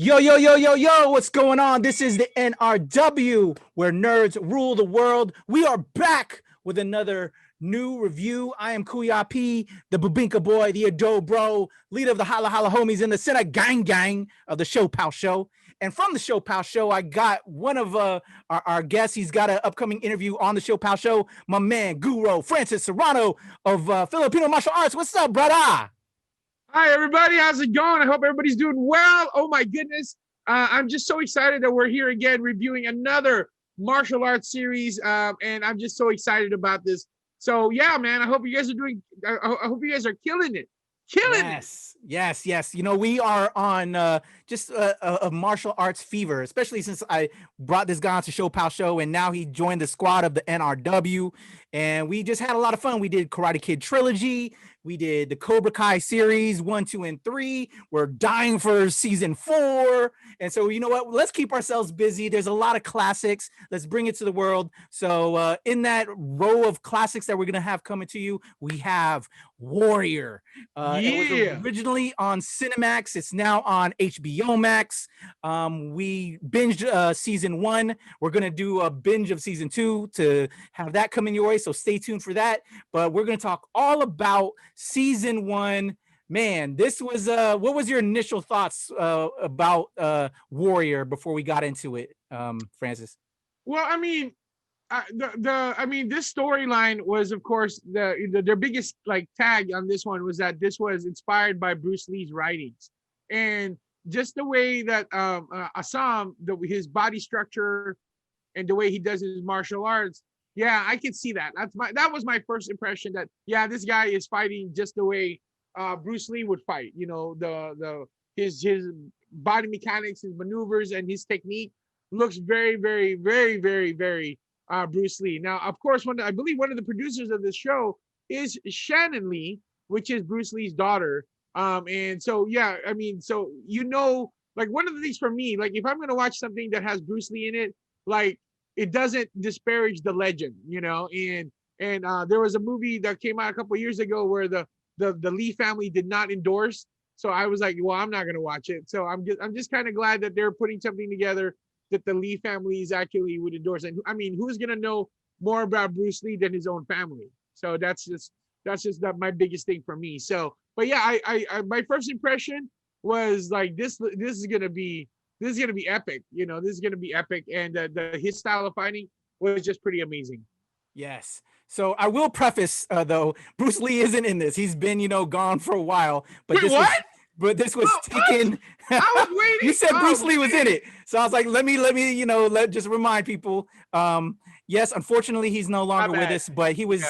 Yo, yo, yo, yo, yo, what's going on? This is the NRW, where nerds rule the world. We are back with another new review. I am Kuya P, the Babinka boy, the Ado bro, leader of the Holla Holla homies in the Center gang of the Show Pal Show. And from the Show Pal Show, I got one of our guests. He's got an upcoming interview on the Show Pal Show. My man, Guro Francis Serrano of Filipino Martial Arts. What's up, brother? Hi, everybody. How's it going? I hope everybody's doing well. Oh, my goodness. I'm just so excited that we're here again reviewing another martial arts series. And I'm just so excited about this. So, yeah, man, I hope you guys are doing, I hope you guys are killing it. Killing it. Yes. You know, we are on just a martial arts fever, especially since I brought this guy on to Show Pal Show, and now he joined the squad of the NRW. And we just had a lot of fun. We did Karate Kid Trilogy. We did the Cobra Kai series 1, 2, and 3. We're dying for season 4. And so, you know what? Let's keep ourselves busy. There's a lot of classics. Let's bring it to the world. So in that row of classics that we're going to have coming to you, we have Warrior. It was originally on Cinemax. It's now on HboMax. We binged season 1. We're going to do a binge of season 2 to have that coming your way. So stay tuned for that. But we're going to talk all about season 1. Man, this was what was your initial thoughts about Warrior before we got into it, Francis? Well, I mean, this storyline was, of course, their biggest like tag on this one was that this was inspired by Bruce Lee's writings, and just the way that Assam, his body structure, and the way he does his martial arts. Yeah, I can see that. That was my first impression. That yeah, this guy is fighting just the way Bruce Lee would fight. You know, his body mechanics, his maneuvers, and his technique looks very, very, very, very, very Bruce Lee. Now, of course, I believe one of the producers of this show is Shannon Lee, which is Bruce Lee's daughter. And so yeah, I mean, so like one of the things for me, like if I'm gonna watch something that has Bruce Lee in it, like it doesn't disparage the legend, and there was a movie that came out a couple of years ago where the Lee family did not endorse. So I was like, well, I'm not gonna watch it. So I'm just kind of glad that they're putting something together that the Lee families actually would endorse. And I mean, who's gonna know more about Bruce Lee than his own family? So that's just my biggest thing for me. So, but yeah, I my first impression was like this is gonna be epic. This is gonna be epic, and his style of fighting was just pretty amazing. Yes. So I will preface though, Bruce Lee isn't in this. He's been, gone for a while. But Wait, what? This was taken. I was waiting. You said Bruce Lee was in it, so I was like, let me, just remind people. Yes, unfortunately, he's no longer with us, but he was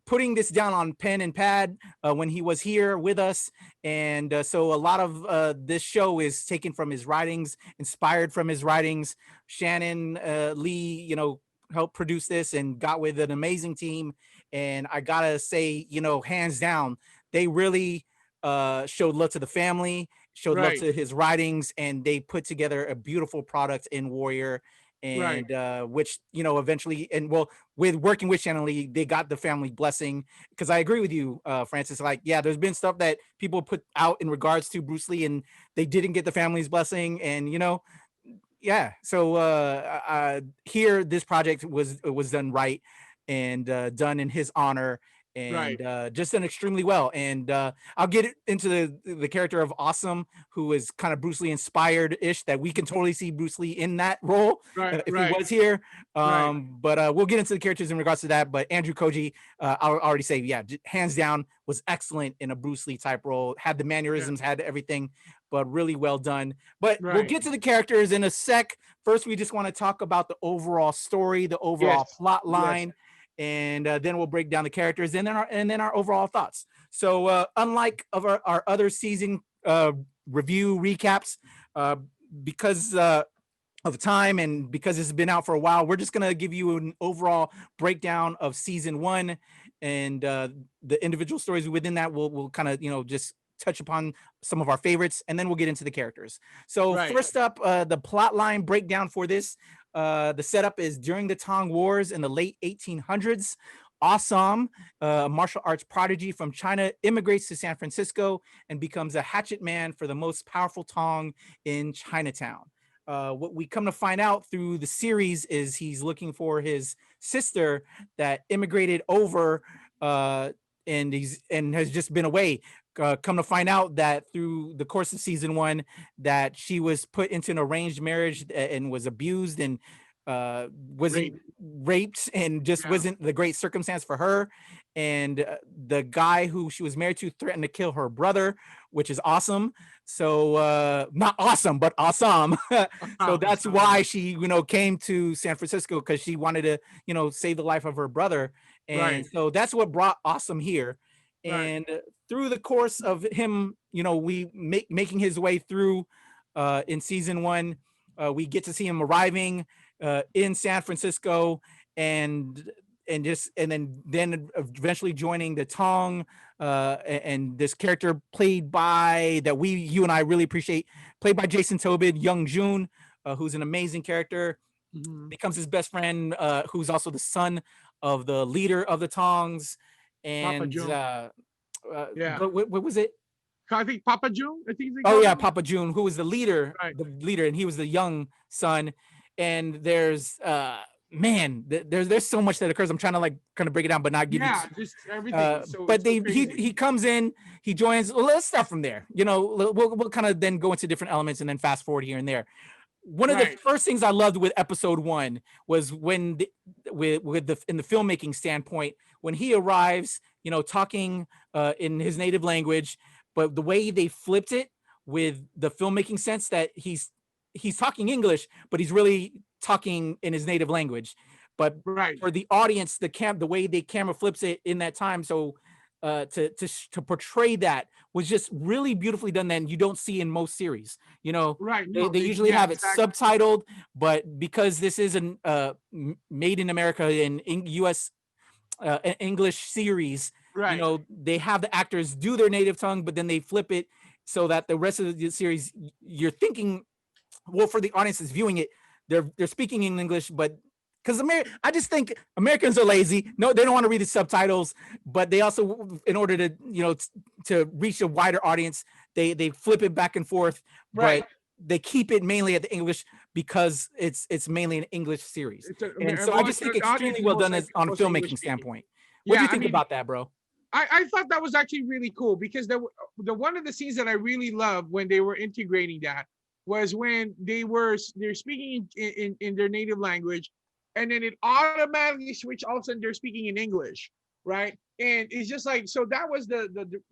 putting this down on pen and pad when he was here with us, and so a lot of this show is taken from his writings, inspired from his writings. Shannon Lee, helped produce this and got with an amazing team, and I gotta say, hands down, they really showed love to the family, showed love to his writings, and they put together a beautiful product in Warrior. And which eventually, and well, with working with Shannon Lee, they got the family blessing. Because I agree with you, Francis. Like, yeah, there's been stuff that people put out in regards to Bruce Lee, and they didn't get the family's blessing. And yeah. So here, this project was done right, and done in his honor, and just done extremely well. And I'll get into the character of Awesome, who is kind of Bruce Lee inspired ish, that we can totally see Bruce Lee in that role if he was here. But we'll get into the characters in regards to that. But Andrew Koji, I'll already say, yeah, hands down, was excellent in a Bruce Lee type role, had the mannerisms, had everything, but really well done. But we'll get to the characters in a sec. First, we just want to talk about the overall story, the overall plot line. And then we'll break down the characters and then our overall thoughts. So unlike of our other season review recaps, because of time and because it's been out for a while, we're just gonna give you an overall breakdown of season 1, and the individual stories within that we'll kind of just touch upon some of our favorites, and then we'll get into the characters. So first up, the plot line breakdown for this. The setup is during the Tang Wars in the late 1800s. Awesome, a martial arts prodigy from China, immigrates to San Francisco and becomes a hatchet man for the most powerful Tong in Chinatown. What we come to find out through the series is he's looking for his sister that immigrated over, and has just been away. Come to find out that through the course of season 1, that she was put into an arranged marriage and was abused and wasn't raped, and just wasn't the great circumstance for her. And the guy who she was married to threatened to kill her brother, which is awesome. So not awesome, but awesome. So that's why she, came to San Francisco, because she wanted to, save the life of her brother. And so that's what brought Awesome here. And through the course of him, we making his way through in season 1, we get to see him arriving in San Francisco, and then eventually joining the Tong, and this character played by you and I really appreciate, played by Jason Tobin, Young Jun, who's an amazing character, becomes his best friend, who's also the son of the leader of the Tongs, and what was it? I think Papa June. Papa June, who was the leader, and he was the young son. And there's there's so much that occurs. I'm trying to kind of break it down, but not give you just everything. But he comes in, he joins. Well, let's start from there. We'll kind of then go into different elements and then fast forward here and there. One of the first things I loved with episode 1 was when in the filmmaking standpoint, when he arrives, talking in his native language, but the way they flipped it with the filmmaking sense that he's talking English, but he's really talking in his native language. But for the audience, the way the camera flips it in that time, so to portray that was just really beautifully done. That you don't see in most series. They usually have it subtitled, but because this is an made in America in U.S. English series, they have the actors do their native tongue, but then they flip it so that the rest of the series, you're thinking, well, for the audience that's viewing it, they're speaking in English, but because I just think Americans are lazy. No, they don't want to read the subtitles, but they also, in order to to reach a wider audience, they flip it back and forth, but they keep it mainly at the English because it's mainly an English series. And so I just think extremely well done on a filmmaking standpoint. What do you think about that, bro? I thought that was actually really cool, because the one of the scenes that I really loved when they were integrating that was when they're speaking in their native language, and then it automatically switched, all of a sudden they're speaking in English, right? And it's just like, so that was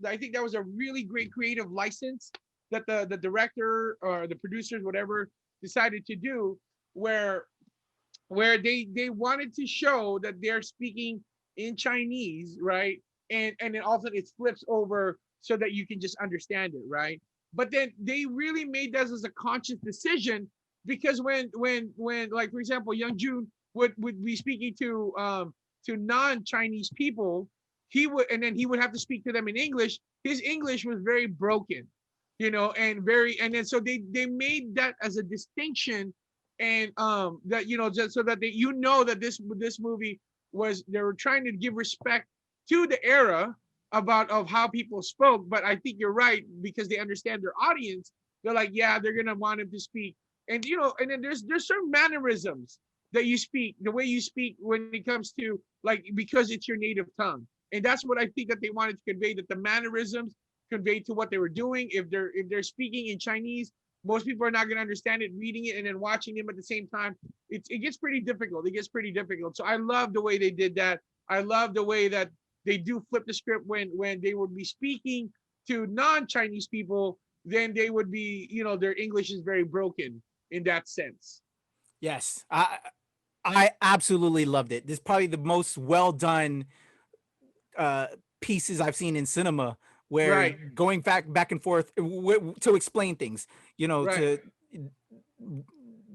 I think that was a really great creative license that the director or the producers, whatever, decided to do, where they wanted to show that they're speaking in Chinese, right? And then all of a sudden it flips over so that you can just understand it, right? But then they really made that as a conscious decision, because when like, for example, Young Jun would be speaking to non-Chinese people, he would have to speak to them in English. His English was very broken, and then so they made that as a distinction, and that just so that that this movie they were trying to give respect to the era of how people spoke. But I think you're right, because they understand their audience. They're like, yeah, they're gonna want him to speak, and and then there's certain mannerisms that you speak, the way you speak when it comes to, like, because it's your native tongue. And that's what I think that they wanted to convey, that the mannerisms convey to what they were doing. If they're speaking in Chinese, most people are not going to understand it reading it, and then watching them at the same time. It gets pretty difficult. It gets pretty difficult. So I love the way they did that. I love the way that they do flip the script when they would be speaking to non-Chinese people, then they would be, their English is very broken in that sense. Yes. I absolutely loved it. This is probably the most well done pieces I've seen in cinema, where going back and forth to explain things,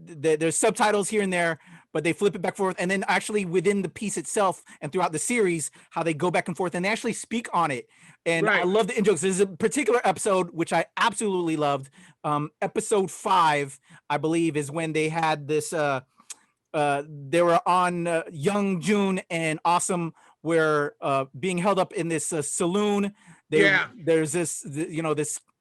there's subtitles here and there, but they flip it back and forth. And then actually within the piece itself and throughout the series, how they go back and forth and they actually speak on it. And I love the in-jokes. There's a particular episode which I absolutely loved. Episode 5, I believe, is when they had this they were on Young Jun and Awesome were being held up in this saloon. There's this,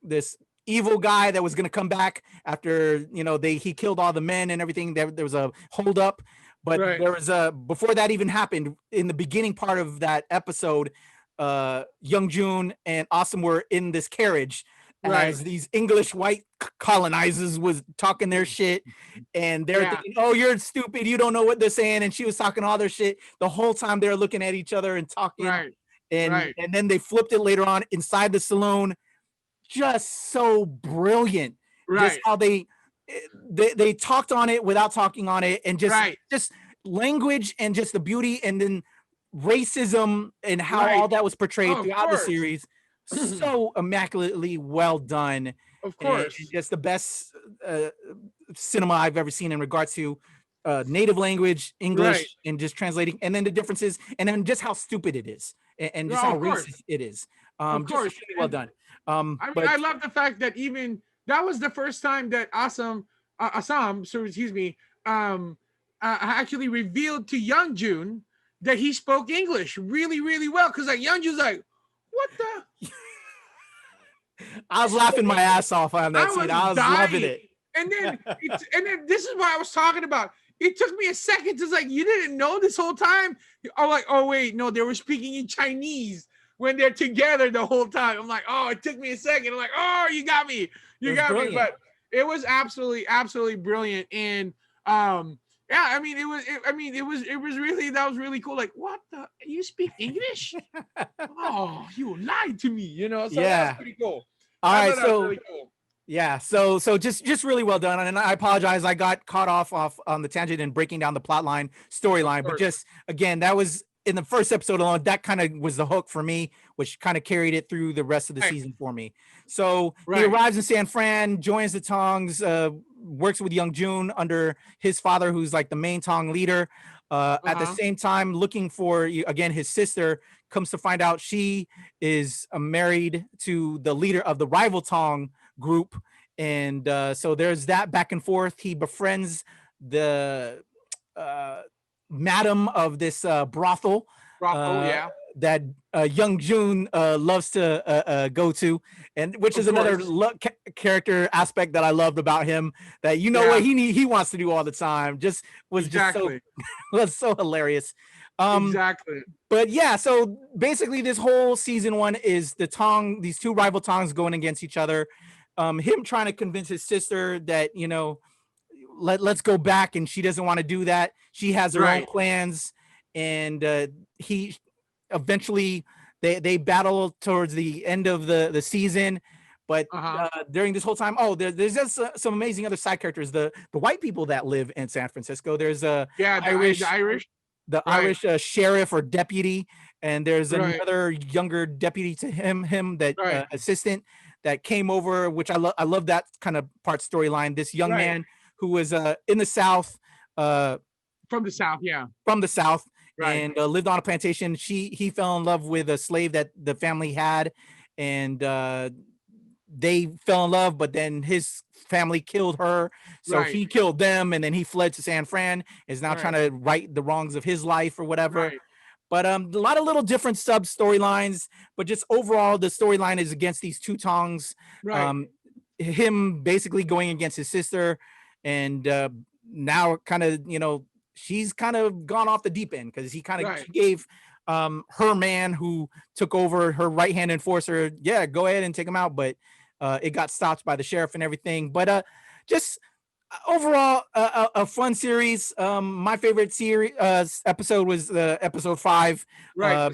this evil guy that was going to come back after, he killed all the men and everything. There was a hold up, but there was before that even happened, in the beginning part of that episode, Young Jun and Awesome were in this carriage as these English white colonizers was talking their shit, and they're thinking, oh, you're stupid, you don't know what they're saying, and she was talking all their shit the whole time. They're looking at each other and talking, and then they flipped it later on inside the saloon. Just so brilliant, just how they talked on it without talking on it, and just language and just the beauty, and then racism and how all that was portrayed throughout the series. So immaculately well done. Of course, and just the best cinema I've ever seen in regards to native language, English, and just translating, and then the differences, and then just how stupid it is, and just how racist it is. Of course, just really well done. I love the fact that even that was the first time that Assam, actually revealed to Young Jun that he spoke English really, really well. Because like Young Jun's like, what the? I was laughing my ass off on that scene. I was loving it. And then this is what I was talking about. It took me a second to like, you didn't know this whole time? I'm like, oh wait, no, they were speaking in Chinese when they're together the whole time. I'm like, oh, it took me a second. I'm like, oh, you got me. You got me. But it was absolutely brilliant. And I mean, it was really, that was really cool. Like, what the, you speak English? Oh, you lied to me, So that's pretty cool. All right, so really cool. Yeah, so just really well done, and I apologize, I got caught off on the tangent and breaking down the plot storyline, but just again, that was in the first episode alone. That kind of was the hook for me, which kind of carried it through the rest of the season for me. So he arrives in San Fran, joins the Tongs, works with Young Jun under his father, who's like the main Tong leader. At the same time, looking for again his sister. Comes to find out she is married to the leader of the rival Tong group, and so there's that back and forth. He befriends the madam of this brothel that Young Jun loves to go to, and which is another character aspect that I loved about him, that what he wants to do all the time. Just was was so hilarious. But yeah, so basically this whole season 1 is these two rival Tongs going against each other. Him trying to convince his sister that, let's go back, and she doesn't want to do that. She has her own plans, and he eventually they battle towards the end of the season. But during this whole time, there's just some amazing other side characters. The white people that live in San Francisco. There's the Irish sheriff or deputy, and there's another younger deputy to him that assistant that came over, which I love that kind of part storyline. This young man who was in the South, from the South, and lived on a plantation. He fell in love with a slave that the family had, and they fell in love, but then his family killed her, so he killed them, and then he fled to San Fran, is now trying to right the wrongs of his life or whatever. But a lot of little different sub storylines, but just overall the storyline is against these two Tongs. Him basically going against his sister, and now kind of she's kind of gone off the deep end, because he kind of gave her man who took over, her right hand enforcer, go ahead and take him out, but it got stopped by the sheriff and everything. But just overall a fun series. My favorite series episode was episode 5,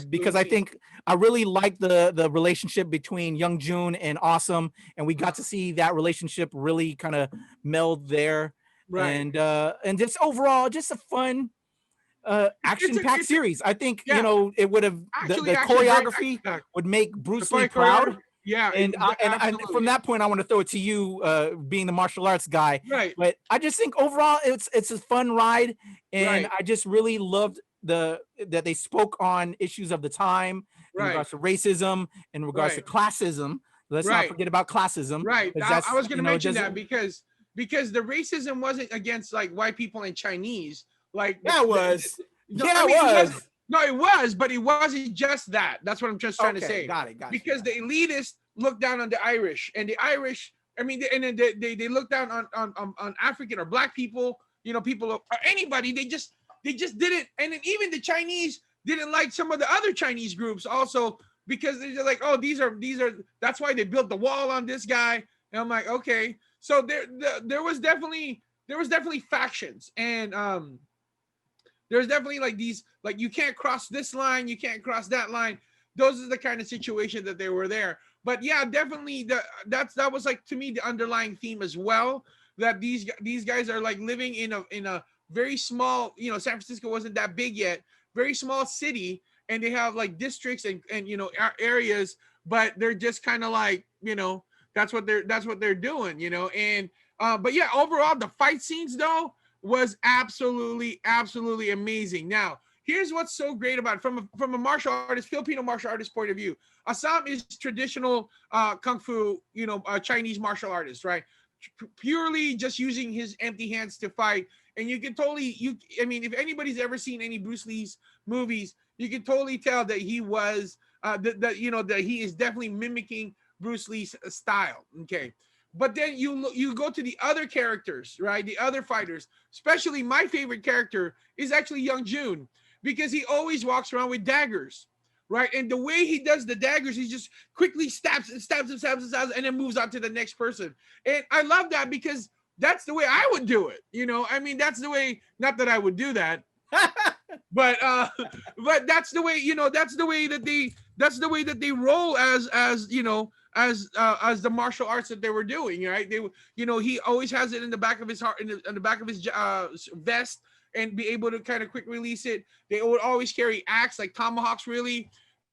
because I think I really liked the relationship between Young Jun and Awesome, and we got to see that relationship really kind of meld there. And just overall, just a fun action-packed series. I think it would have the choreography would make Bruce Lee proud. And from that point, I want to throw it to you, being the martial arts guy. But I just think overall, it's a fun ride, and I just really loved that they spoke on issues of the time in regards to racism, in regards to classism. Let's not forget about classism. I was going to mention that because the racism wasn't against like white people and Chinese. Like that was. It was. No, it was, but it wasn't just that. That's what I'm just trying to say. Got it. Because the elitists look down on the Irish, and the Irish, I mean, and then they look down on African or black people, people or anybody. They just didn't, and then even the Chinese didn't like some of the other Chinese groups also, because they're like, oh, these are that's why they built the wall on this guy. And I'm like, okay, so there was definitely factions, and there's definitely like these, like, you can't cross this line, you can't cross that line. Those are the kind of situation that they were there. But yeah, definitely that was like, to me, the underlying theme as well, that these guys are like living in a very small, San Francisco wasn't that big yet, very small city, and they have like districts and areas, but they're just kind of like, that's what they're doing, and but yeah, overall the fight scenes though was absolutely amazing. Now, here's what's so great about it. From a martial artist, Filipino martial artist point of view. Assam is traditional kung fu, Chinese martial artist, right? Purely just using his empty hands to fight. And you can totally, I mean, if anybody's ever seen any Bruce Lee's movies, you can totally tell that he was, that he is definitely mimicking Bruce Lee's style. Okay. But then you go to the other characters, right? The other fighters, especially my favorite character is actually Young Jun, because he always walks around with daggers, right? And the way he does the daggers, he just quickly stabs, and then moves on to the next person. And I love that, because that's the way I would do it. I mean, that's the way, not that I would do that, but that's the way, that's the way that they roll as the martial arts that they were doing, right? He always has it in the back of his heart, in the back of his vest, and be able to kind of quick release it. They would always carry axe, like tomahawks, really,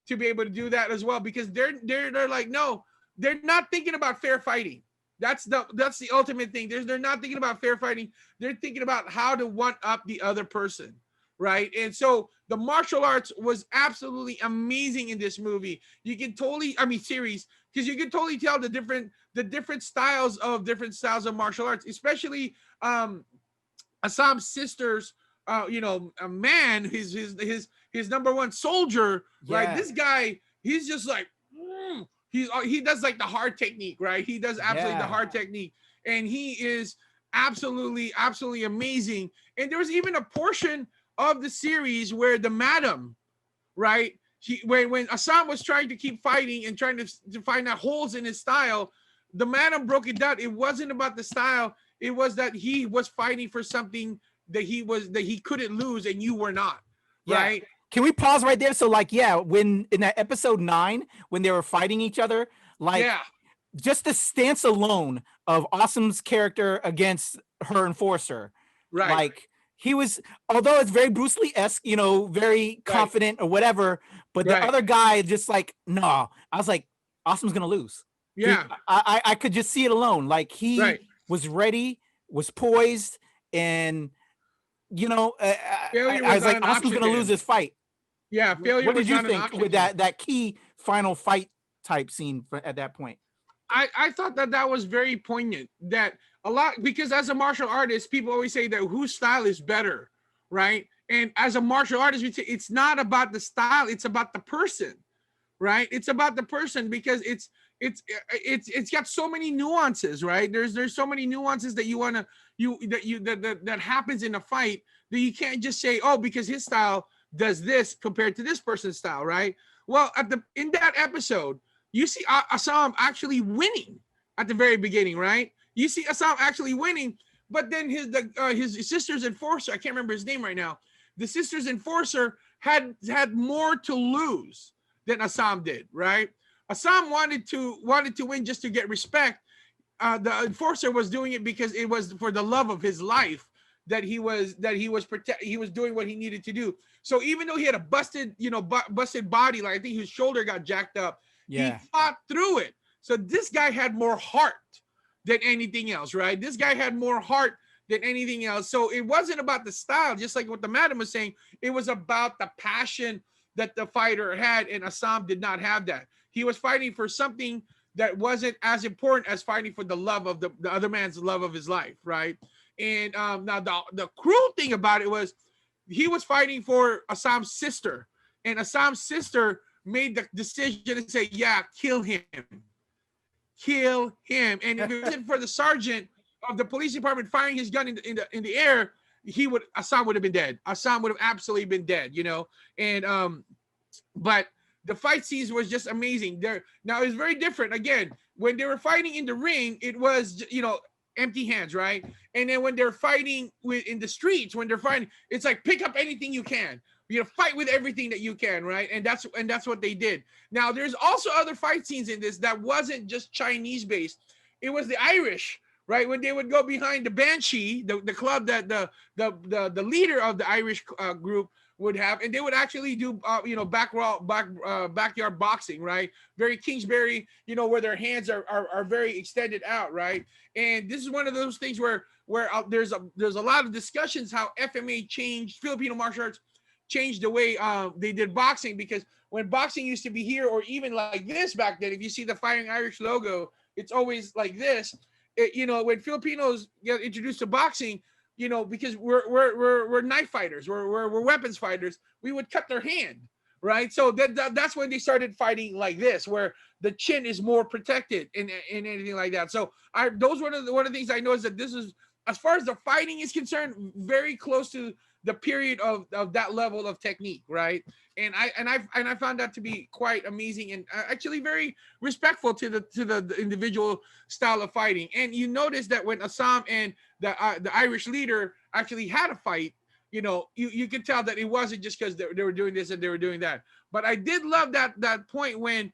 to be able to do that as well, because they're like, no, they're not thinking about fair fighting. That's the ultimate thing. They're not thinking about fair fighting. They're thinking about how to one up the other person, right? And so the martial arts was absolutely amazing in this movie. You can totally, series, because you can totally tell the different styles of martial arts, especially Assam's sisters. A man, his number one soldier, right? This guy, he's just like, he does like the hard technique, right? He does absolutely the hard technique, and he is absolutely amazing. And there was even a portion of the series where the madam, right? When Assam was trying to keep fighting and trying to find out holes in his style, the madam broke it down. It wasn't about the style. It was that he was fighting for something that he couldn't lose, and you were not, right? Can we pause right there? So like, when in that episode 9, when they were fighting each other, like, just the stance alone of Awesome's character against her enforcer, right? Like, he was, although it's very Bruce Lee-esque, very confident or whatever, but the other guy just like, no. I was like, Awesome's gonna lose. Yeah. Dude, I could just see it alone. Like, he was ready, was poised, and I was like, Awesome's gonna lose this fight. Yeah, failure. What did you think with that key final fight type scene at that point? I thought that was very poignant. That a lot, because as a martial artist, people always say that whose style is better, right? And as a martial artist, we say it's not about the style; it's about the person, right? It's about the person, because it's got so many nuances, right? There's so many nuances that that happens in a fight, that you can't just say, oh, because his style does this compared to this person's style, right? Well, in that episode, you see Assam actually winning at the very beginning, right? You see Assam actually winning, but then his sister's enforcer, I can't remember his name right now. The sister's enforcer had more to lose than Assam did, right? Assam wanted to win just to get respect. The enforcer was doing it because it was for the love of his life, that he was doing what he needed to do. So even though he had a busted body, like I think his shoulder got jacked up, he fought through it. So this guy had more heart than anything else, right? This guy had more heart than anything else. So it wasn't about the style, just like what the madam was saying. It was about the passion that the fighter had, and Assam did not have that. He was fighting for something that wasn't as important as fighting for the love of the other man's love of his life, right? And now the cruel thing about it was, he was fighting for Assam's sister, and Assam's sister made the decision to say, "Yeah, kill him, kill him." And if it wasn't for the sergeant of the police department firing his gun in the air, Assam would have been dead. Assam would have absolutely been dead, you know. And but the fight scenes was just amazing. There now it's very different. Again, when they were fighting in the ring, it was, you know, empty hands, right? And then when they're fighting in the streets, when they're fighting, it's like pick up anything you can. You know, fight with everything that you can, right? And that's what they did. Now, there's also other fight scenes in this that wasn't just Chinese based. It was the Irish, right? When they would go behind the Banshee, the club that the leader of the Irish group would have, and they would actually do you know, backyard boxing, right? Very Kingsbury, you know, where their hands are very extended out, right? And this is one of those things where there's a lot of discussions how FMA changed, Filipino martial arts changed the way they did boxing, because when boxing used to be here or even like this back then, if you see the Fighting Irish logo, it's always like this. You know, when Filipinos get introduced to boxing, you know, because we're knife fighters, we're weapons fighters, we would cut their hand, right? So that's when they started fighting like this, where the chin is more protected and anything like that. So those one of the things I know is that this is, as far as the fighting is concerned, very close to the period of that level of technique, right? And I found that to be quite amazing and actually very respectful to the individual style of fighting. And you notice that when Assam and the Irish leader actually had a fight, you know, you could tell that it wasn't just because they were doing this and they were doing that. But I did love that point when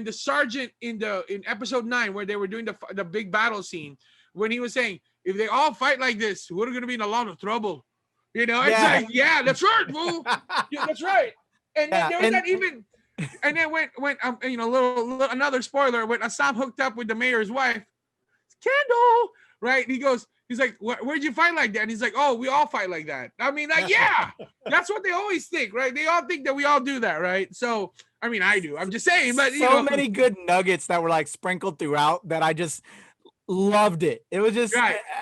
the sergeant in episode 9, where they were doing the big battle scene, when he was saying, if they all fight like this, we're going to be in a lot of trouble. You know, it's like, yeah, that's right, fool. Yeah, that's right. And then there was that even, and then when you know, another spoiler, when Assam hooked up with the mayor's wife, Kendall, right? He's like, where'd you fight like that? And he's like, oh, we all fight like that. I mean, like, yeah, that's what they always think, right? They all think that we all do that, right? So, I mean, I do. I'm just saying, but you know, many good nuggets that were like sprinkled throughout that I just loved it. It was just,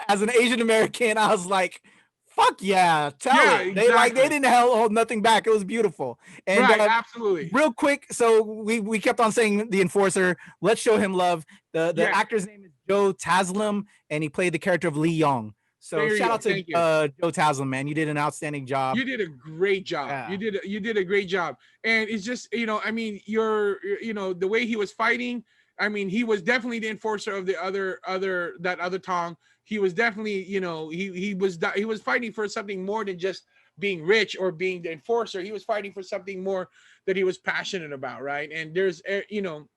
as an Asian American, I was like, fuck yeah, tell it. Exactly. They didn't hold nothing back. It was beautiful. And absolutely. Real quick, so we kept on saying the enforcer. Let's show him love. The actor's name is Joe Taslim, and he played the character of Lee Yong. So shout out to Joe Taslim, man. You did an outstanding job. You did a great job. Yeah. You did a great job. And it's just, you know, I mean, you know, the way he was fighting, I mean, he was definitely the enforcer of the other Tong. He was definitely, you know, he was fighting for something more than just being rich or being the enforcer. He was fighting for something more that he was passionate about, right? And there's, you know,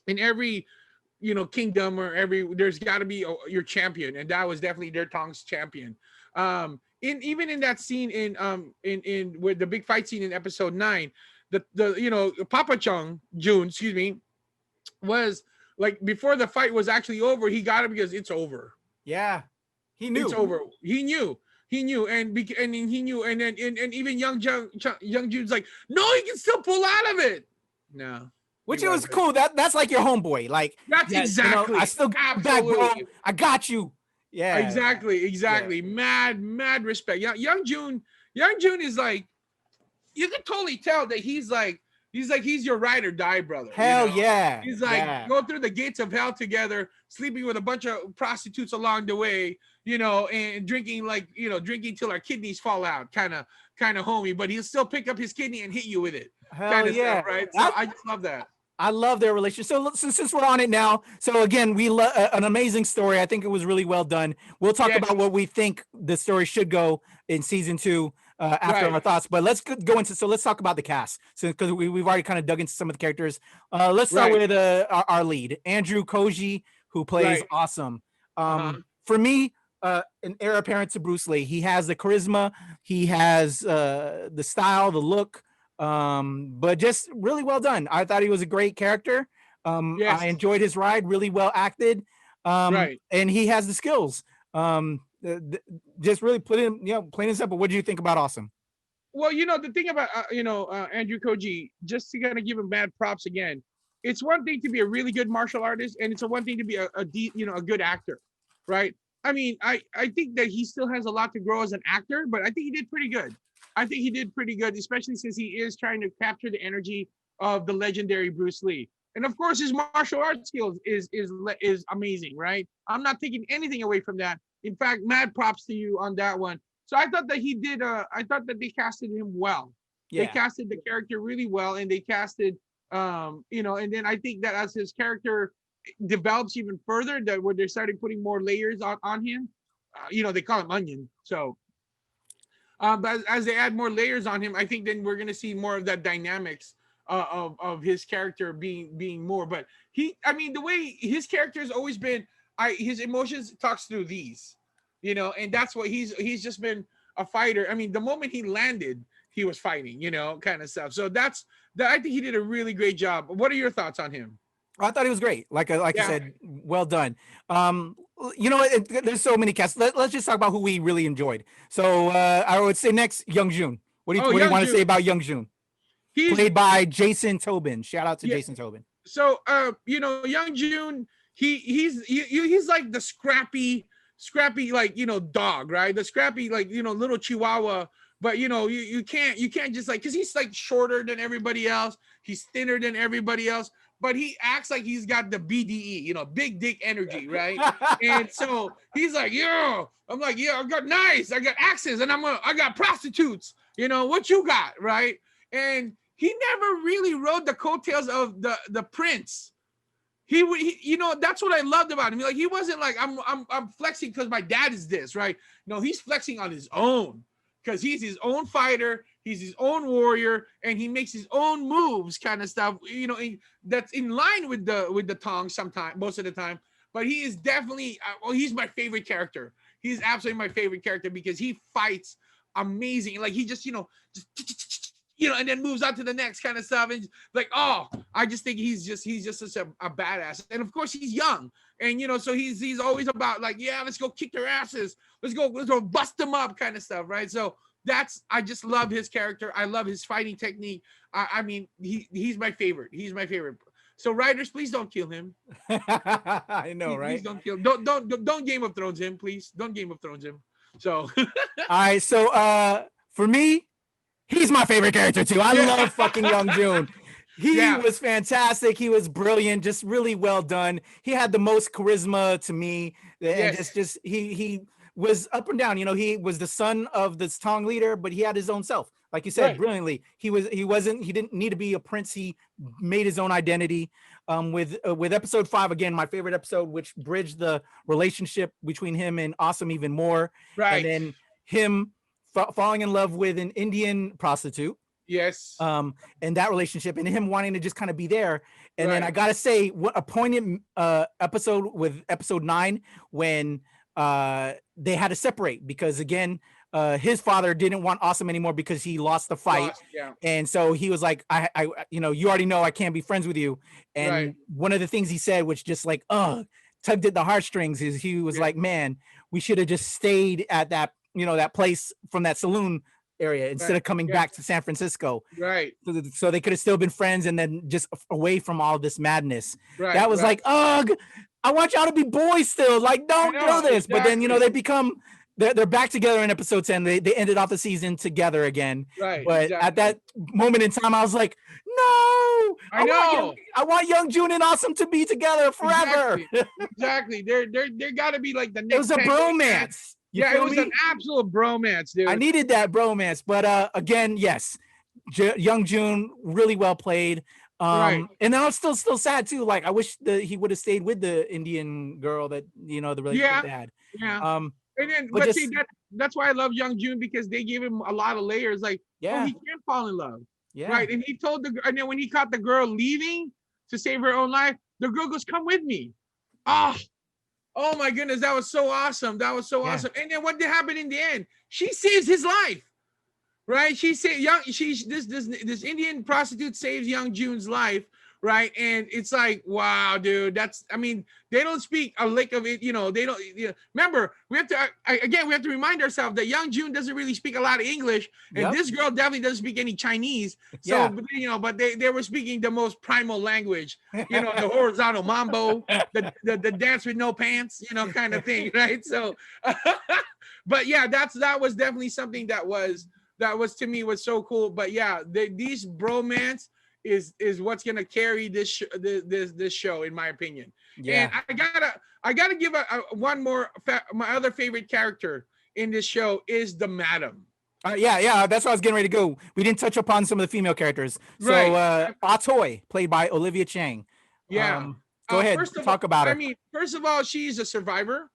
in every, you know, kingdom or there's got to be your champion, and that was definitely their Tong's champion. Even in that scene in with the big fight scene in episode 9, the you know, Papa June, excuse me, was like, before the fight was actually over, he got it because it's over. Yeah, he knew it's over. He knew, and he knew, and then and even young June's like, no, he can still pull out of it. No, which it was cool. That's like your homeboy. Like, that's exactly. You know, I still got back, bro. I got you. Yeah, exactly. Yeah. Mad respect. Young June is like, you can totally tell that he's your ride or die brother. Hell, you know? yeah. He's like, go through the gates of hell together, sleeping with a bunch of prostitutes along the way, you know, and drinking till our kidneys fall out, kind of homie. But he'll still pick up his kidney and hit you with it. Hell yeah, stuff, right? So I just love that. I love their relationship. So since we're on it now, so again, we love an amazing story. I think it was really well done. We'll talk about what we think the story should go in season 2. After our thoughts, but let's go into, so let's talk about the cast. So because we've already kind of dug into some of the characters. Let's start with our lead, Andrew Koji, who plays Awesome. For me, an heir apparent to Bruce Lee. He has the charisma, he has the style, the look, but just really well done. I thought he was a great character. I enjoyed his ride, really well acted, and he has the skills. Just really plain and simple. What do you think about Awesome? Well, you know, the thing about Andrew Koji, just to kind of give him bad props again, it's one thing to be a really good martial artist, and it's one thing to be a good actor, right? I mean, I think that he still has a lot to grow as an actor, but I think he did pretty good. I think he did pretty good, especially since he is trying to capture the energy of the legendary Bruce Lee. And of course, his martial arts skills is amazing, right? I'm not taking anything away from that. In fact, mad props to you on that one. So I thought that he did. I thought that they casted him well. They Yeah. casted the character really well, and they casted, and then I think that as his character develops even further, that where they started putting more layers on him, they call him Onion. So but as they add more layers on him, I think then we're gonna see more of that dynamics of his character being more. But the way his character has always been, his emotions talks through these, and that's what he's just been a fighter. I mean, the moment he landed, he was fighting, kind of stuff. So I think he did a really great job. What are your thoughts on him? I thought he was great. Like you said, well done. There's so many casts. Let's just talk about who we really enjoyed. So I would say next, Young Jun. What do you want to say about Young Jun? He's played by Jason Tobin. Shout out to Jason Tobin. So Young Jun, he's like the scrappy like dog, right? The scrappy like little Chihuahua. But you can't just like, because he's like shorter than everybody else. He's thinner than everybody else. But he acts like he's got the BDE, big dick energy, right? And so he's like, yo, I'm like, yeah, I got axes, and I got prostitutes. What you got, right? And he never really rode the coattails of the prince. He that's what I loved about him. Like, he wasn't like, I'm flexing because my dad is this, right? No, he's flexing on his own, because he's his own fighter, he's his own warrior, and he makes his own moves, kind of stuff. That's in line with the tongs sometimes, most of the time. But he is definitely, he's my favorite character. He's absolutely my favorite character because he fights amazing. Like, he just and then moves on to the next kind of stuff. And like, I just think he's just such a badass. And of course, he's young, and so he's always about like, yeah, let's go kick their asses, let's go bust them up, kind of stuff, right? So I just love his character. I love his fighting technique. He's my favorite. He's my favorite. So writers, please don't kill him. I know, right? Please don't kill. Don't Game of Thrones him, please. Don't Game of Thrones him. So all right. So for me, he's my favorite character too. I love fucking Young Jun. He was fantastic. He was brilliant. Just really well done. He had the most charisma to me. And he was up and down. He was the son of this Tong leader, but he had his own self. Like you said, brilliantly. He didn't need to be a prince. He made his own identity. With episode 5, again, my favorite episode, which bridged the relationship between him and Awesome even more. Right. And then him falling in love with an Indian prostitute. Yes. And that relationship, and him wanting to just kind of be there. And then I gotta say, what a poignant episode with episode 9, when they had to separate, because again, his father didn't want Awesome anymore because he lost the fight. And so he was like, I you already know I can't be friends with you. And one of the things he said, which just like tugged at the heartstrings, is he was like, man, we should have just stayed at that that place from that saloon area instead of coming back to San Francisco. Right. So they could have still been friends, and then just away from all this madness. That was like, ugh, I want y'all to be boys still. Like, don't do this. Exactly. But then, they become, they're back together in episode 10. They ended off the season together again. Right. But at that moment in time, I was like, no, I want Young Jun and Awesome to be together forever. Exactly. They're gotta be like the next. It was a bromance. It was an absolute bromance, dude. I needed that bromance, but again, yes, Young Jun, really well played. And then I was still sad too. Like, I wish he would have stayed with the Indian girl that the relationship they had. Yeah. And then, but see, that's why I love Young Jun, because they gave him a lot of layers. Like, he can fall in love. Yeah. Right. And he told and then when he caught the girl leaving to save her own life, the girl goes, "Come with me." Oh my goodness, that was so awesome. That was so awesome. And then what did happen in the end? She saves his life. Right? This Indian prostitute saves Young Jun's life, right? And it's like, wow, dude, they don't speak a lick of it, they don't, remember, we have to remind ourselves that Young Jun doesn't really speak a lot of English, and this girl definitely doesn't speak any Chinese. So, but they were speaking the most primal language, the horizontal mambo, the dance with no pants, kind of thing, right? So, but yeah, that was definitely something that was that was to me was so cool. But yeah, these bromance is what's gonna carry this show, in my opinion. And Yeah. I gotta give one more. My other favorite character in this show is the Madam. Yeah, that's what I was getting ready to go. We didn't touch upon some of the female characters. So, Right. Atoy, played by Olivia Chang. Yeah. Go ahead, First of all, talk about I her. mean, first of all, she's a survivor.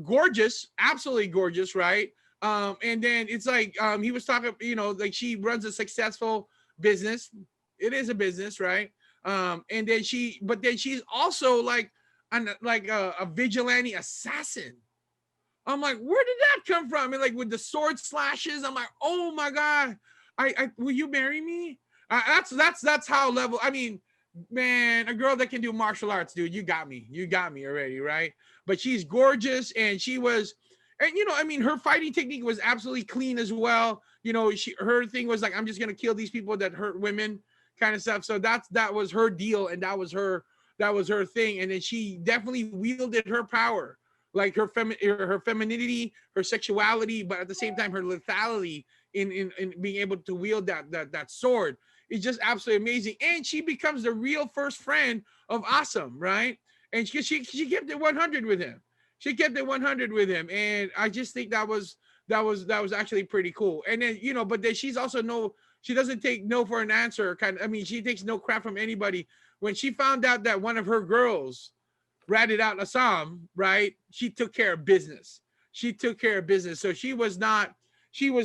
Gorgeous, absolutely gorgeous, right? And then it's like he was talking, like she runs a successful business. It is a business, right? And then but then she's also like a vigilante assassin. I'm like, where did that come from? I mean, like with the sword slashes, I'm like, oh my god, I will you marry me? That's how level. I mean, man, a girl that can do martial arts, dude, you got me already, right? But she's gorgeous, and she was, and I mean, her fighting technique was absolutely clean as well. Her thing was like, I'm just gonna kill these people that hurt women, kind of stuff. So that was her deal, and that was her thing. And then she definitely wielded her power, like her femininity, her sexuality, but at the same time her lethality in being able to wield that sword is just absolutely amazing. And she becomes the real first friend of Awesome, right? And she kept it 100 with him. She kept it 100 with him, and I just think that was actually pretty cool. And then but then she's also she doesn't take no for an answer. I mean, she takes no crap from anybody. When she found out that one of her girls ratted out Assam, right? She took care of business. So she was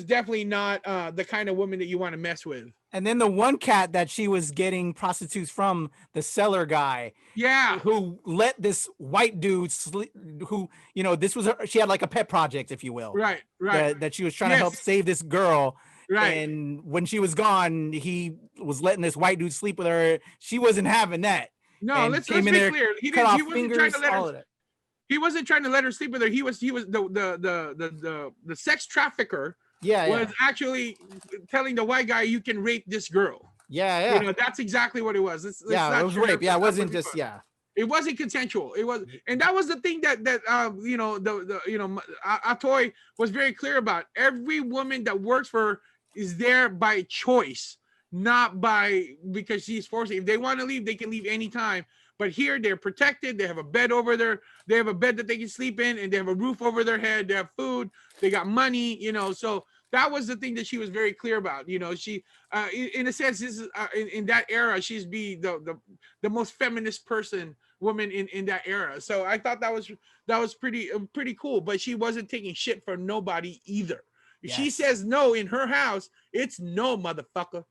definitely not the kind of woman that you want to mess with. And then the one cat that she was getting prostitutes from, the seller guy, Yeah. who let this white dude sleep, who, this was she had like a pet project, if you will. Right. That she was trying to help save this girl. Right. And when she was gone, he was letting this white dude sleep with her. She wasn't having that. No, let's be clear. He wasn't trying to let her. He wasn't trying to let her sleep with her. He was the sex trafficker. Was actually telling the white guy, you can rape this girl. Yeah. That's exactly what it was. It was rape. Yeah, it wasn't just It wasn't consensual. It was, and that was the thing that Atoy was very clear about. Every woman that works for her is there by choice, not because she's forcing. If they want to leave, they can leave anytime. But here they're protected. They have a bed over there. They have a bed that they can sleep in, and they have a roof over their head. They have food. They got money. So that was the thing that she was very clear about. She, in a sense, this is in that era, she's the most feminist woman in that era. So I thought that was pretty cool. But she wasn't taking shit from nobody either. If she says no in her house, it's no, motherfucker.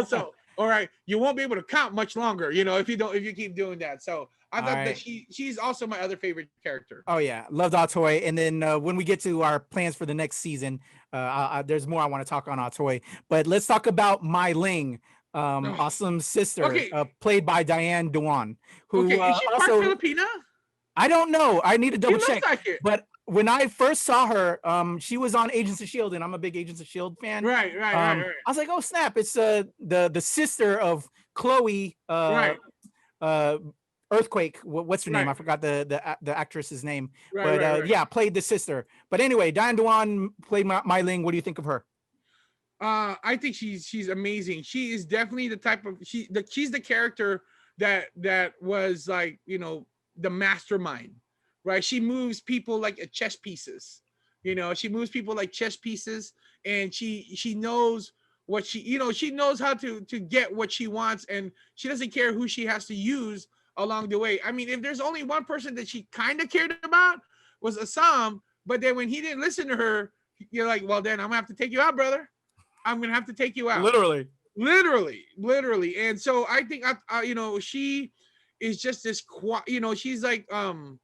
So all right, you won't be able to count much longer, if you keep doing that. So I thought that she's also my other favorite character. Oh yeah, loved Atoy. And then when we get to our plans for the next season, there's more I want to talk on Atoy. But let's talk about Mai Ling, Awesome's sister, played by Diane Dewan, who is she part Filipina? I don't know. I need to double check. Like it. But when I first saw her, she was on Agents of S.H.I.E.L.D., and I'm a big Agents of S.H.I.E.L.D. fan. Right. I was like, oh snap! It's the sister of Chloe. Earthquake. What's her name? I forgot the actress's name. Played the sister. But anyway, Diane Dewan played Mai Ling. What do you think of her? I think she's amazing. She is definitely the type of she's the character that was like the mastermind, right? She moves people like chess pieces. She moves people like chess pieces, and she knows what she knows how to get what she wants, and she doesn't care who she has to use along the way. I mean, if there's only one person that she kind of cared about was Assam, but then when he didn't listen to her, you're like, well, then I'm gonna have to take you out, brother. I'm gonna have to take you out. Literally. And so I think she is just this she's like I'm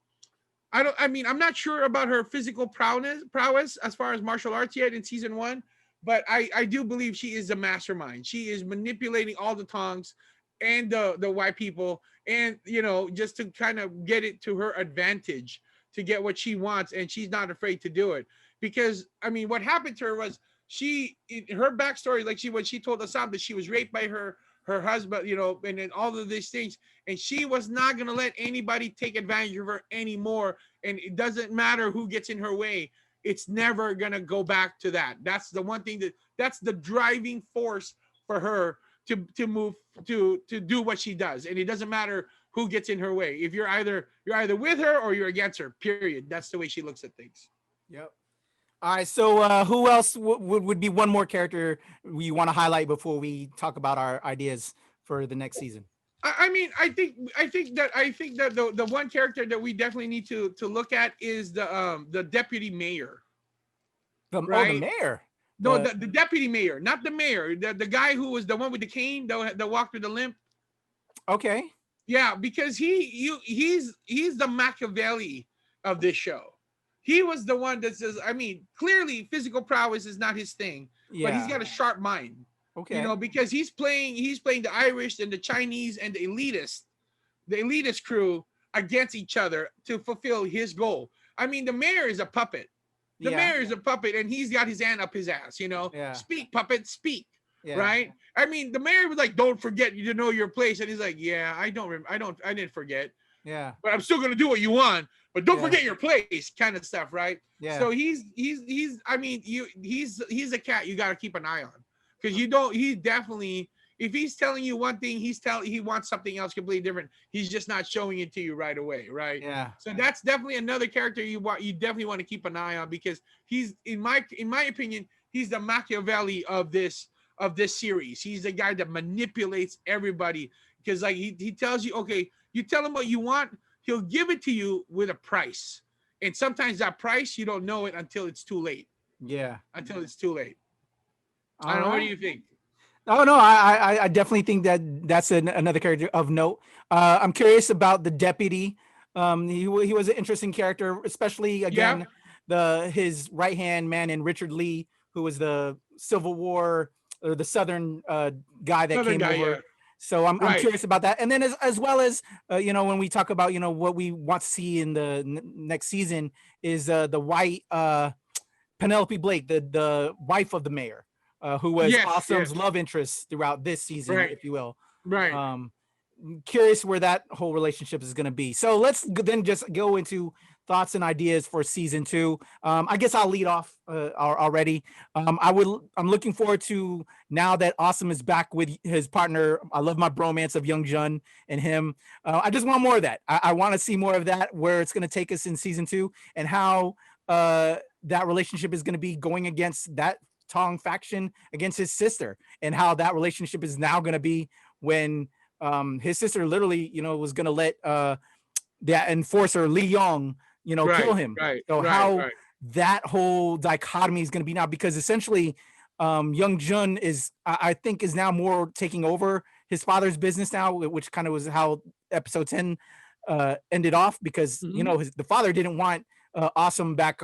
not sure about her physical prowess as far as martial arts yet in season 1, but I do believe she is a mastermind. She is manipulating all the tongues and the white people, and just to kind of get it to her advantage, to get what she wants, and she's not afraid to do it. Because I mean, what happened to her was her backstory, like when she told Assam that she was raped by her husband, and then all of these things, and she was not going to let anybody take advantage of her anymore, and it doesn't matter who gets in her way. it's never gonna go back to that. That's the one thing that's the driving force for her to move to do what she does, and it doesn't matter who gets in her way. If you're either with her or you're against her. Period. That's the way she looks at things. Yep. All right. So who else would be one more character we want to highlight before we talk about our ideas for the next season? I mean, I think that the one character that we definitely need to look at is the deputy mayor. The mayor. No, the deputy mayor, not the mayor. The guy who was the one with the cane, that walked with the limp. Okay. Yeah, because he's the Machiavelli of this show. He was the one that says, I mean, clearly physical prowess is not his thing, but he's got a sharp mind. Okay. You know, because he's playing the Irish and the Chinese and the elitist crew against each other to fulfill his goal. I mean, the mayor is a puppet. The mayor is a puppet, and he's got his hand up his ass. You know, speak, puppet, speak. Yeah. Right? I mean, the mayor was like, "Don't forget you to know your place," and he's like, "Yeah, I didn't forget. Yeah, but I'm still gonna do what you want, but don't forget your place," kind of stuff, right? Yeah. So he's I mean, he's a cat you got to keep an eye on, because he definitely, if he's telling you one thing, he wants something else completely different. He's just not showing it to you right away, right? Yeah. So that's definitely another character you definitely want to keep an eye on, because he's, in my opinion, he's the Machiavelli of this series. He's the guy that manipulates everybody, because like he tells you, okay, you tell him what you want, he'll give it to you with a price, and sometimes that price you don't know it until it's too late. Yeah. Until it's too late. I don't know. What do you think? Oh no, I definitely think that's another character of note. I'm curious about the deputy. He was an interesting character, especially again his right hand man in Richard Lee, who was the Civil War or the Southern guy that came over. Yeah. So I'm curious about that. And then as well as when we talk about what we want to see in the next season is the white Penelope Blake, the wife of the mayor. Who was Awesome's love interest throughout this season, if you will. Right. Curious where that whole relationship is going to be. So let's then just go into thoughts and ideas for season 2. I guess I'll lead off already. I'm looking forward to, now that Awesome is back with his partner. I love my bromance of Young Jun and him. I just want more of that. I want to see more of that, where it's going to take us in season 2, and how that relationship is going to be going against that Tong faction against his sister, and how that relationship is now going to be when his sister literally was going to let that enforcer Lee Yong kill him. So that whole dichotomy is going to be now, because essentially Young Jun I think is now more taking over his father's business now, which kind of was how episode 10 ended off, because the father didn't want Awesome back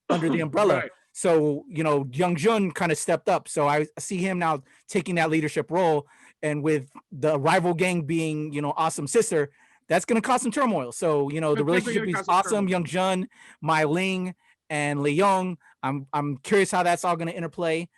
under the umbrella. So, Young Jun kind of stepped up. So I see him now taking that leadership role. And with the rival gang being, Awesome's sister, that's going to cause some turmoil. So, the relationship is Awesome, Young Jun, Mai Ling, and Lee Young. I'm curious how that's all going to interplay.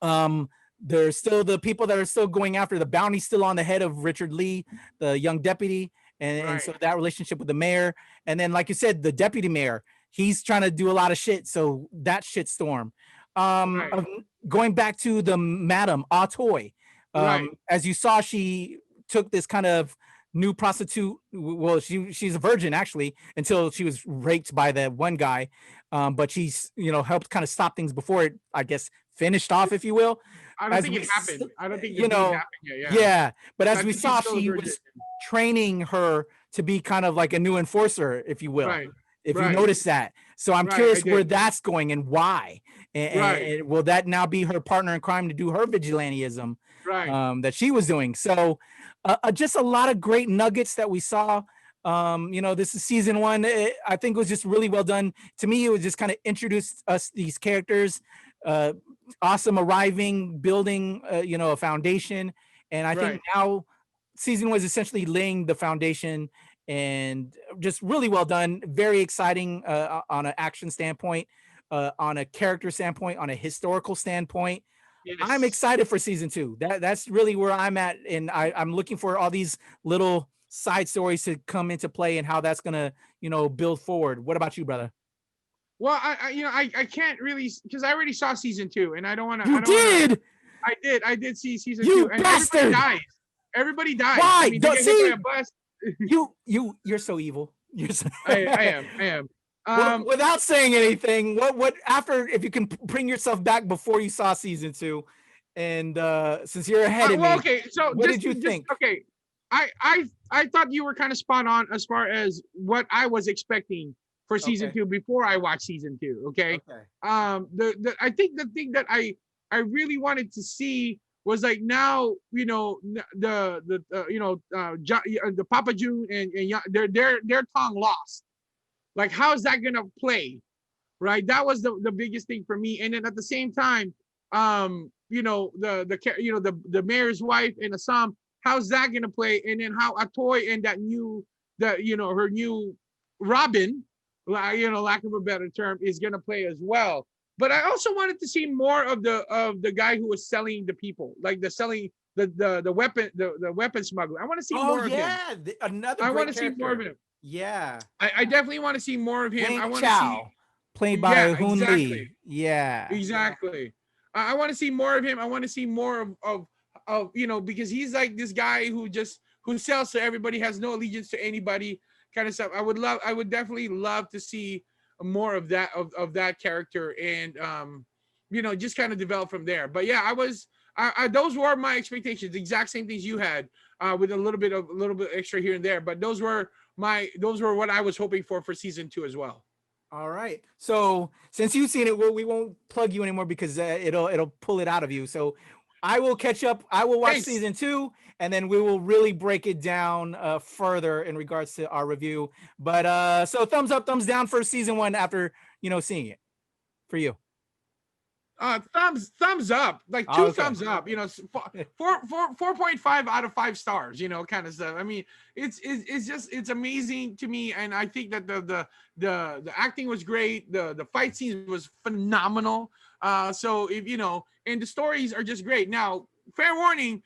There's still the people that are still going after the bounty, still on the head of Richard Lee, the young deputy. And so that relationship with the mayor. And then, like you said, the deputy mayor, he's trying to do a lot of shit. So that shit storm. Going back to the Madam Atoy, as you saw, she took this kind of new prostitute. Well, she's a virgin actually, until she was raped by the one guy. But she's, helped kind of stop things before it, I guess, finished off, if you will. I don't think it happened. I don't think it happened yet. Yeah. But as we saw, she was training her to be kind of like a new enforcer, if you will. If you notice that. So I'm curious where that's going and why. And will that now be her partner in crime to do her vigilantism that she was doing? So just a lot of great nuggets that we saw. This is season 1. I think it was just really well done. To me, it was just kind of introduced us these characters. Awesome arriving, building, a foundation. And I think now season 1 was essentially laying the foundation, and just really well done. Very exciting on an action standpoint, on a character standpoint, on a historical standpoint. Yes. I'm excited for season 2. That's really where I'm at. And I'm looking for all these little side stories to come into play, and how that's going to, build forward. What about you, brother? Well, I can't really because I already saw season 2, and I don't want to. You did. I did see season You 2, and bastard. everybody dies. Everybody dies. Why? I mean, they get hit by a bus. You're so evil. You're so I am. Well, without saying anything, what after if you can bring yourself back before you saw season 2, and since you're ahead of me, okay. So what did you think? Okay, I thought you were kind of spot on as far as what I was expecting for season 2 before I watched season 2. Okay. I think the thing that I really wanted to see was like now the Papa June and their tongue lost. Like, how is that gonna play, right? That was the biggest thing for me. And then at the same time, the mayor's wife and Assam, how's that gonna play? And then how Atoy and her new Robin, lack of a better term, is gonna play as well. But I also wanted to see more of the guy who was selling the people, like the weapon smuggler. I want to see more of him. Another. I want to see more of him. Yeah, I definitely want to see more of him. I want to see, played by Hoon exactly. Lee. Yeah, exactly. I want to see more of him. I want to see more of because he's like this guy who sells to everybody, has no allegiance to anybody, kind of stuff. I would definitely love to see more of that of that character, and just kind of develop from there. But yeah, those were my expectations, the exact same things you had, with a little bit extra here and there. But those were what I was hoping for season 2 as well. All right. So since you've seen it, we won't plug you anymore because it'll pull it out of you. So I will catch up. I will watch season 2, and then we will really break it down further in regards to our review. But so thumbs up, thumbs down for season 1 after seeing it for you. Thumbs up, like 2 thumbs up, 4.5 out of 5 stars, kind of stuff. I mean, it's amazing to me, and I think that the acting was great, the fight scene was phenomenal. So if and the stories are just great. Now, fair warning,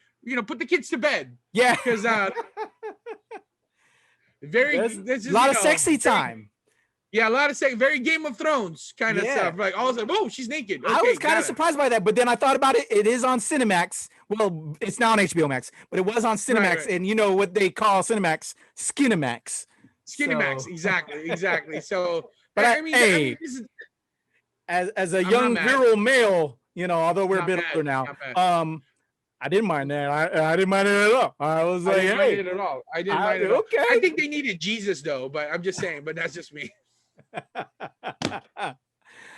put the kids to bed. Yeah, because there's a lot of sexy time. Yeah, a lot of very Game of Thrones kind of stuff. Like all of a sudden, oh, she's naked. Okay, I was kind of surprised by that, but then I thought about it. It is on Cinemax. Well, it's now on HboMax, but it was on Cinemax, and you know what they call Cinemax? Skinemax. Skinemax, exactly. So, but as a young virile male, although we're a bit older now, I didn't mind that. I didn't mind it at all. I was like, I didn't mind it. Okay. I think they needed Jesus though, but I'm just saying. But that's just me.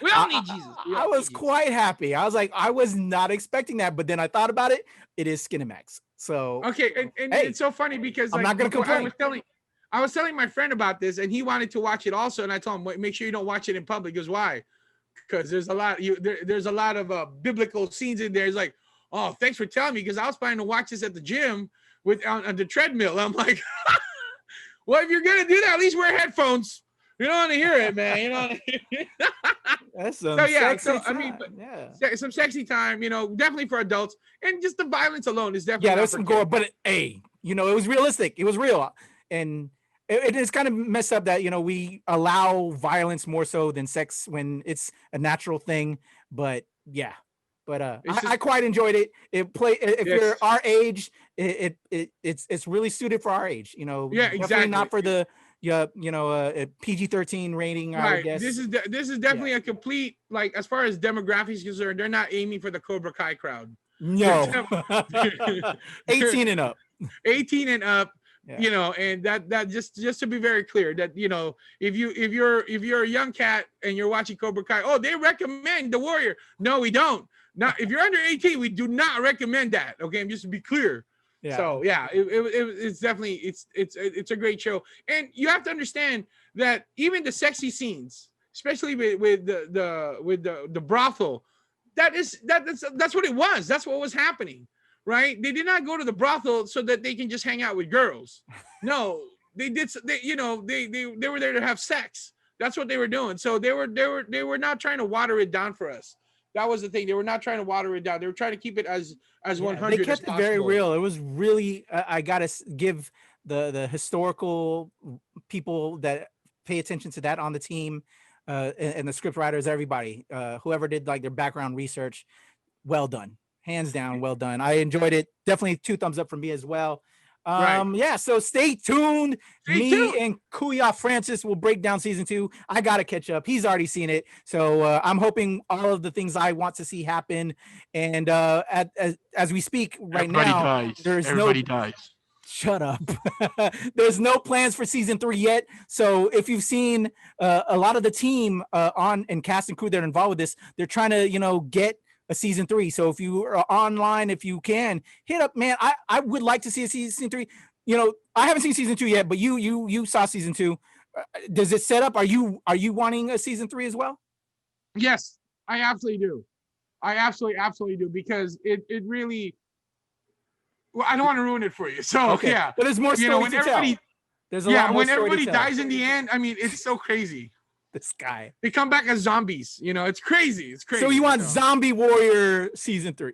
We all need Jesus. I was quite happy. I was like, I was not expecting that, but then I thought about it. It is Skinemax. So okay, and it's so funny because I'm not going to complain. I was telling my friend about this, and he wanted to watch it also, and I told him, make sure you don't watch it in public. He goes, why? Because there's a lot. There's a lot of biblical scenes in there. It's like, oh, thanks for telling me, because I was planning to watch this at the gym on the treadmill. I'm like, well, if you're gonna do that, at least wear headphones. You don't want to hear it, man. That's some sexy time. I mean, some sexy time. Definitely for adults, and just the violence alone is definitely. Yeah, there's some gore, but it was realistic. It was real, and it is kind of messed up that we allow violence more so than sex when it's a natural thing. But yeah. But I quite enjoyed it. If you're our age, it's really suited for our age. Exactly. Not for the a PG-13 rating. Right. I guess This is definitely a complete, like, as far as demographics concerned, they're not aiming for the Cobra Kai crowd. No. 18 and up. 18 and up. Yeah. And that just to be very clear, that if you're a young cat and you're watching Cobra Kai, they recommend The Warrior. No, we don't. Not if you're under 18, we do not recommend that. Okay, just to be clear. Yeah. So yeah, it's definitely it's a great show, and you have to understand that even the sexy scenes, especially with the brothel, that's what it was. That's what was happening, right? They did not go to the brothel so that they can just hang out with girls. No, they did. They were there to have sex. That's what they were doing. So they were not trying to water it down for us. That was the thing. They were not trying to water it down. They were trying to keep it as 100. They kept it very real. It was really. I gotta give the historical people that pay attention to that on the team. and the script writers, everybody, whoever did like their background research, well done, hands down, well done. I enjoyed it. Definitely 2 thumbs up from me as well. Right. Yeah, so stay tuned. Stay tuned. And Kuya Francis will break down season 2. I gotta catch up. He's already seen it, so I'm hoping all of the things I want to see happen. And as we speak right now, everybody dies. Shut up. There's no plans for season 3 yet. So if you've seen a lot of the team on and cast and crew that are involved with this, they're trying to, get a season 3. So if you are online, if you can hit up, man, I would like to see a season 3. I haven't seen season 2 yet, but you saw season 2. Does it set up? Are you wanting a season 3 as well? Yes, I absolutely do. I absolutely do, because it really. Well, I don't want to ruin it for you. So okay. Yeah, but there's more story to tell. There's a lot more when story everybody to tell. dies in the end, I mean, it's so crazy. This guy. They come back as zombies. It's crazy. It's crazy. So you want Zombie Warrior season 3?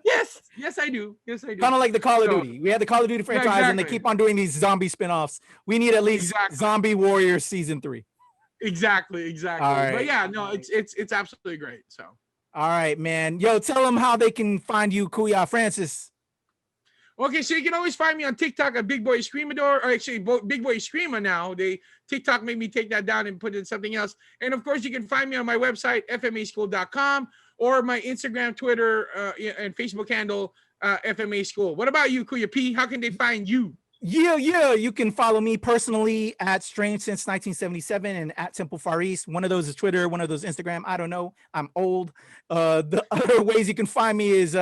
Yes, I do. Kind of like the Call of Duty. We had the Call of Duty franchise, exactly. and they keep on doing these zombie spinoffs. We need at least Zombie Warrior season 3. Exactly. All right. But yeah, no, it's absolutely great. So. All right, man. Yo, tell them how they can find you, Kuya Francis. Okay, so you can always find me on TikTok at Big Boy Eskrimador, or actually Big Boy Eskrima now. TikTok made me take that down and put it in something else. And of course, you can find me on my website, fmaschool.com, or my Instagram, Twitter, and Facebook handle, FMA School. What about you, Kuya P? How can they find you? Yeah. You can follow me personally at Strange Since 1977 and at Temple Far East. One of those is Twitter, one of those Instagram. I don't know. I'm old. The other ways you can find me is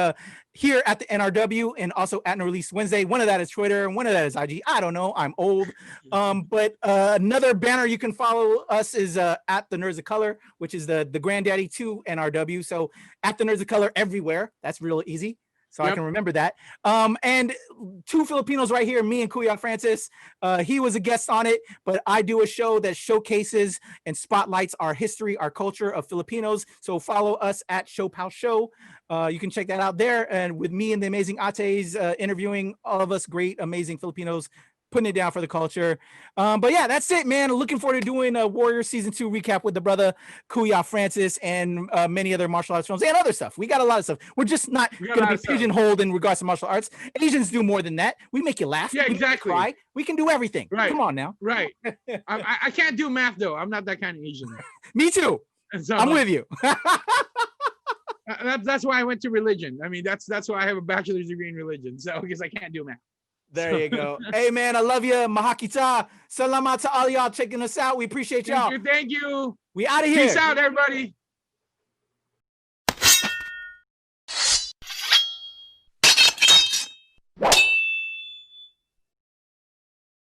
here at the NRW, and also at No Release Wednesday. One of that is Twitter, and one of that is IG. I don't know. I'm old. But another banner you can follow us is at the Nerds of Color, which is the granddaddy to NRW. So at the Nerds of Color everywhere. That's real easy. So I can remember that. And 2 Filipinos right here, me and Kuya Francis. He was a guest on it, but I do a show that showcases and spotlights our history, our culture of Filipinos. So follow us at Show Pal Show. You can check that out there. And with me and the amazing Ates interviewing all of us great, amazing Filipinos, putting it down for the culture. But yeah, that's it, man. Looking forward to doing a Warrior season 2 recap with the brother Kuya Francis and many other martial arts films and other stuff. We got a lot of stuff. We're just not going to be pigeonholed in regards to martial arts. Asians do more than that. We make you laugh. Yeah, exactly. We cry. We can do everything. Right. Come on now. Right. I can't do math though. I'm not that kind of Asian. Me too. So, I'm with you. That's why I went to religion. I mean, that's why I have a bachelor's degree in religion. So because I can't do math. There you go. Hey, man, I love you. Mahakita. Salamat to all y'all checking us out. We appreciate y'all. Thank you. We out of here. Peace out, everybody.